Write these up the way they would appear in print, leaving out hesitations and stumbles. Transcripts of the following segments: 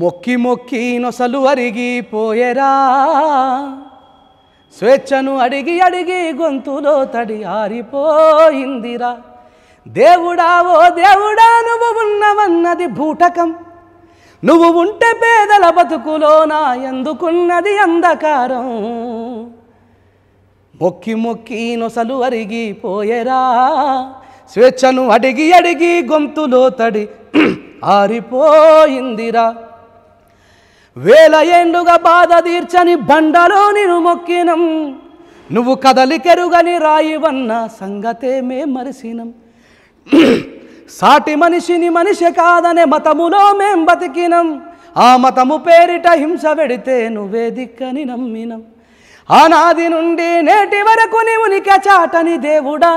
మొక్కి మొక్కి నొసలు అరిగిపోయేరా, స్వేచ్ఛను అడిగి అడిగి గొంతులో తడి ఆరిపోయిందిరా. దేవుడా ఓ దేవుడా నువ్వు ఉన్నవన్నది బూటకం, నువ్వు ఉంటే పేదల బతుకులోన ఎందుకున్నది అంధకారం. మొక్కి మొక్కి నొసలు అరిగిపోయేరా, స్వేచ్ఛను అడిగి అడిగి గొంతులో తడి ఆరిపోయిందిరా. వేల ఏండుగా బాధ తీర్చని బండలో నిన్ను మొక్కినం, నువ్వు కదలికెరుగని రాయివన్న సంగతే మే మరిసినం. సాటి మనిషిని మనిషి కాదనే మతములో మేం బతికినం, ఆ మతము పేరిట హింస పెడితే నువ్వే దిక్కని నమ్మినం. ఆనాది నుండి నేటి వరకు నీ ఉనికి చాటని దేవుడా,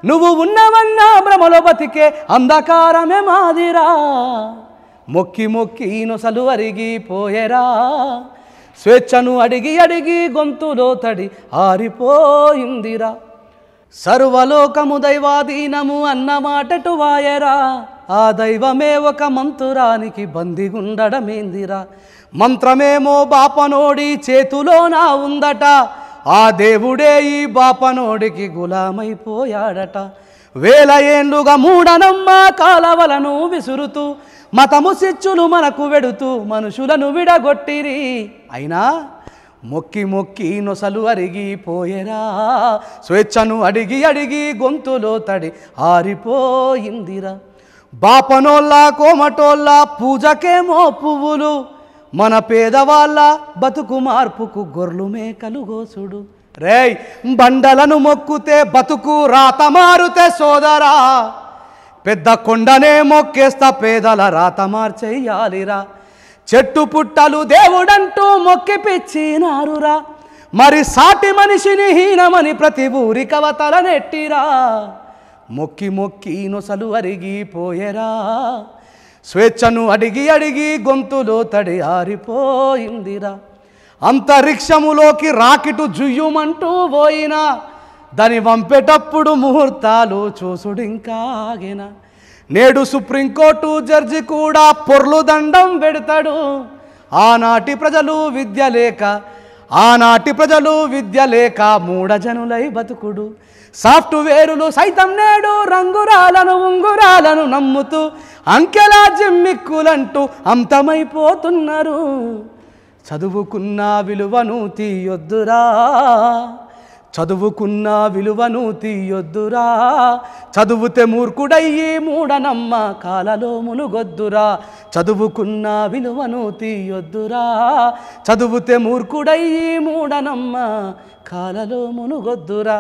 నువ్వు ఉన్నవన్నా భ్రమలో బతికే అంధకారమే మాదిరా. మొక్కి మొక్కి నొసలు అరిగిపోయేరా, స్వేచ్ఛను అడిగి అడిగి గొంతులో తడి ఆరిపోయిందిరా. సర్వలోకము దైవాధీనము అన్నమాటటు వాయరా, ఆ దైవమే ఒక మంతురానికి బందిగుండడమేందిరా. మంత్రమేమో బాపనోడి చేతులోనా ఉందట, ఆ దేవుడే ఈ బాపనోడికి గులామైపోయాడట. వేల ఏండ్లుగా మూఢనమ్మ కాలవలను విసురుతూ మతము సిచ్చులు మనకు వెడుతూ మనుషులను విడగొట్టిరి. అయినా మొక్కి మొక్కి నొసలు అరిగిపోయేరా, స్వేచ్ఛను అడిగి అడిగి గొంతులో తడి ఆరిపోయిందిరా. బాపనోళ్ళ కోమటోళ్ళ పూజకేమో పువ్వులు, మన పేదవాళ్ళ బతుకు మార్పుకు గొర్రెలు మేకలు గోసుడు. రేయ్ బండలను మొక్కుతే బతుకు రాత మారుతే సోదరా, పెద్ద కొండనే మొక్కేస్తా పేదల రాత మార్చెయ్యాలిరా. చెట్టు పుట్టలు దేవుడంటూ మొక్కి పిచ్చినారురా, మరి సాటి మనిషిని హీనమని ప్రతి ఊరి కవతల నెట్టిరా. మొక్కి మొక్కి నొసలు అరిగిపోయేరా, స్వేచ్ఛను అడిగి అడిగి గొంతులో తడి ఆరిపోయిందిరా. అంతరిక్షములోకి రాకెటు జుయ్యుమంటూ పోయినా, దాని వంపేటప్పుడు ముహూర్తాలు చూసుడింకాగిన. నేడు సుప్రీంకోర్టు జడ్జి కూడా పొర్లు దండం పెడతాడు. ఆనాటి ప్రజలు విద్య లేక మూఢజనులై బతుకుడు. సాఫ్ట్వేరులు సైతం నేడు రంగురాలను ఉంగురాలను నమ్ముతూ అంకెలా జిమ్మిక్కులంటూ అంతమైపోతున్నారు. చదువుకున్న విలువను తీయొద్దురా, చదువుకున్న విలువను తీయొద్దురా, చదువుతే మూర్ఖుడయ్యి మూఢనమ్మ కాలలో మునుగొద్దురా. చదువుకున్న విలువను తీయొద్దురా, చదువుతే మూర్ఖుడయ్యి మూఢనమ్మ కాలలో మునుగొద్దురా.